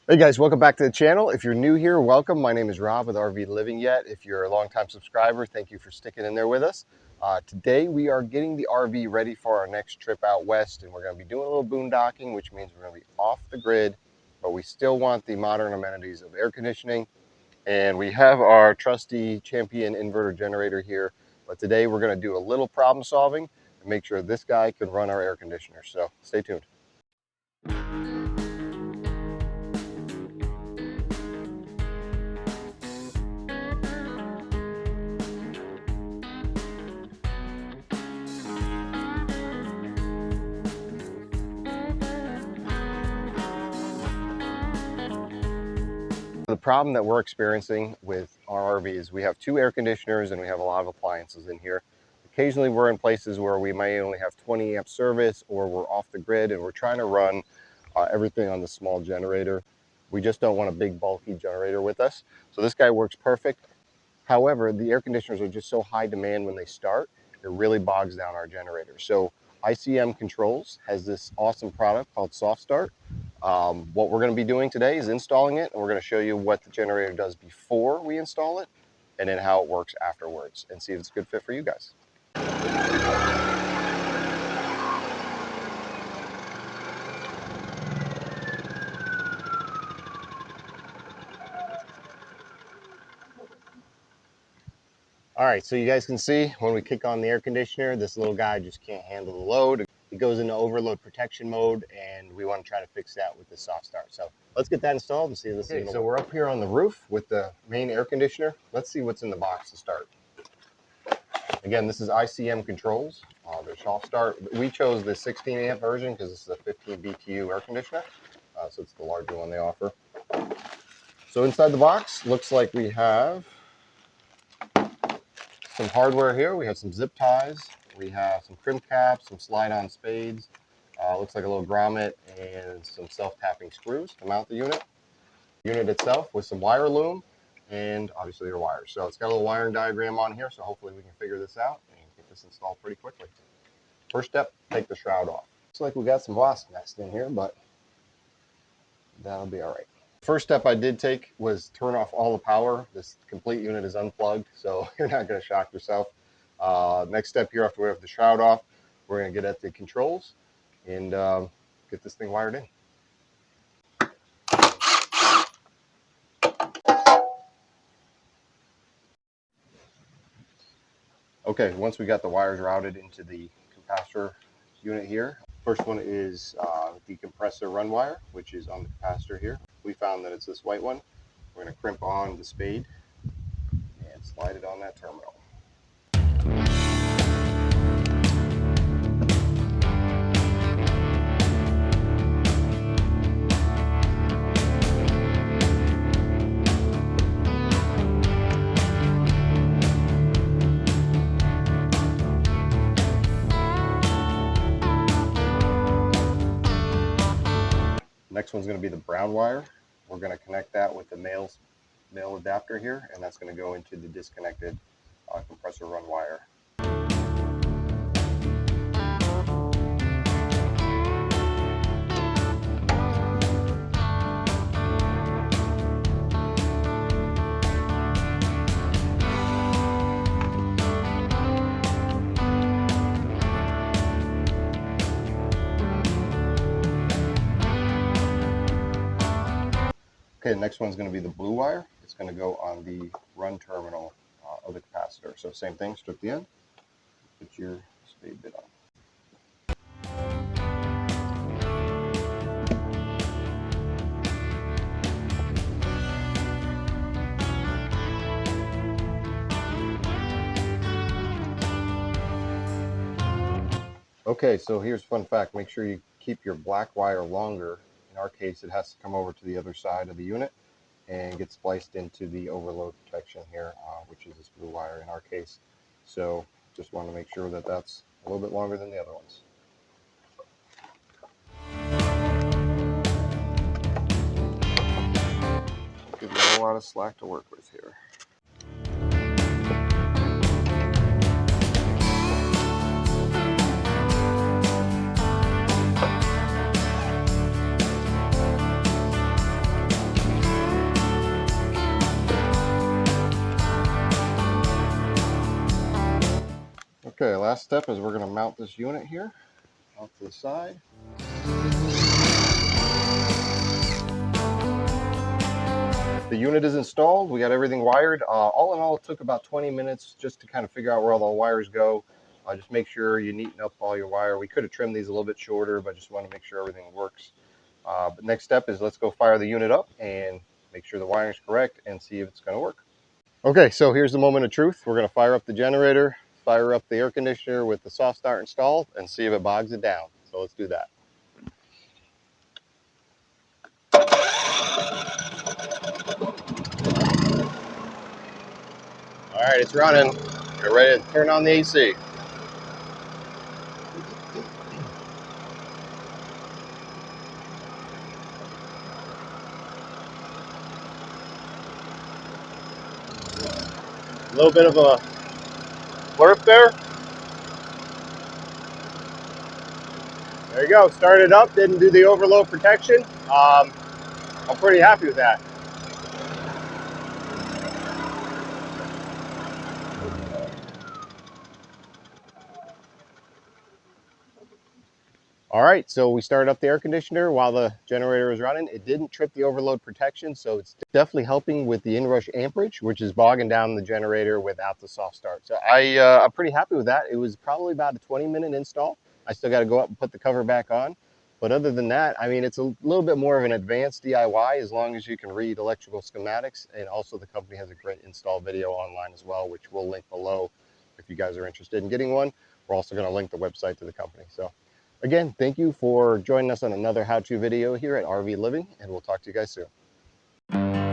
Hey guys, welcome back to the channel. If you're new here, welcome. My name is Rob with RV Living Yet. If you're a longtime subscriber, thank you for sticking in there with us. Today we are getting the RV ready for our next trip out west, and we're going to be doing a little boondocking, which means we're going to be off the grid, but we still want the modern amenities of air conditioning. And we have our trusty Champion inverter generator here, but today we're going to do a little problem solving and make sure this guy can run our air conditioner. So stay tuned. The problem that we're experiencing with our RV is we have two air conditioners and we have a lot of appliances in here. Occasionally we're in places where we may only have 20 amp service, or we're off the grid and we're trying to run everything on the small generator. We just don't want a big bulky generator with us. So this guy works perfect. However, the air conditioners are just so high demand when they start, it really bogs down our generator. So ICM Controls has this awesome product called Soft Start. What we're going to be doing today is installing it, and we're going to show you what the generator does before we install it, and then how it works afterwards, and see if it's a good fit for you guys. All right, so you guys can see when we kick on the air conditioner, this little guy just can't handle the load. It goes into overload protection mode, and we want to try to fix that with the Soft Start. So let's get that installed and see if this is going to work. So we're up here on the roof with the main air conditioner. Let's see what's in the box to start. Again, this is ICM Controls, the Soft Start. We chose the 16 amp version because this is a 15 BTU air conditioner, so it's the larger one they offer. So inside the box, looks like we have some hardware here. We have some zip ties, we have some crimp caps, some slide-on spades, looks like a little grommet, and some self-tapping screws to mount the unit. Unit itself with some wire loom, and obviously your wires. So it's got a little wiring diagram on here, so hopefully we can figure this out and get this installed pretty quickly. First step, take the shroud off. Looks like we got some wasp nest in here, but that'll be all right. First step I did take was turn off all the power. This complete unit is unplugged, so you're not going to shock yourself. Next step here, after we have the shroud off, we're going to get at the controls and get this thing wired in. Okay, once we got the wires routed into the capacitor unit here, first one is the compressor run wire, which is on the capacitor here. We found that it's this white one. We're going to crimp on the spade and slide it on that terminal. Next one's going to be the brown wire. We're going to connect that with the male adapter here, and that's going to go into the disconnected compressor run wire. Okay, the next one's going to be the blue wire. It's going to go on the run terminal of the capacitor. So same thing, strip the end, put your spade bit on. Okay, so here's a fun fact. Make sure you keep your black wire longer. In our case, it has to come over to the other side of the unit and get spliced into the overload protection here, which is this blue wire in our case. So just want to make sure that that's a little bit longer than the other ones. Gives me a whole lot of slack to work with here. Okay, last step is we're going to mount this unit here off to the side. The unit is installed. We got everything wired. All in all, it took about 20 minutes just to kind of figure out where all the wires go. Just make sure you neaten up all your wire. We could have trimmed these a little bit shorter, but just want to make sure everything works. But next step is let's go fire the unit up and make sure the wiring is correct and see if it's going to work. Okay, so here's the moment of truth. We're going to fire up the generator, fire up the air conditioner with the soft start installed, and see if it bogs it down. So let's do that. All right, it's running. Get ready to turn on the AC. A little bit of a blurp there. There you go. Started up, didn't do the overload protection. I'm pretty happy with that. All right, so we started up the air conditioner while the generator was running. It didn't trip the overload protection, so it's definitely helping with the inrush amperage, which is bogging down the generator without the soft start. So I'm pretty happy with that. It was probably about a 20-minute install. I still got to go up and put the cover back on. But other than that, I mean, it's a little bit more of an advanced DIY as long as you can read electrical schematics. And also the company has a great install video online as well, which we'll link below if you guys are interested in getting one. We're also going to link the website to the company. So again, thank you for joining us on another how-to video here at RV Living, and we'll talk to you guys soon.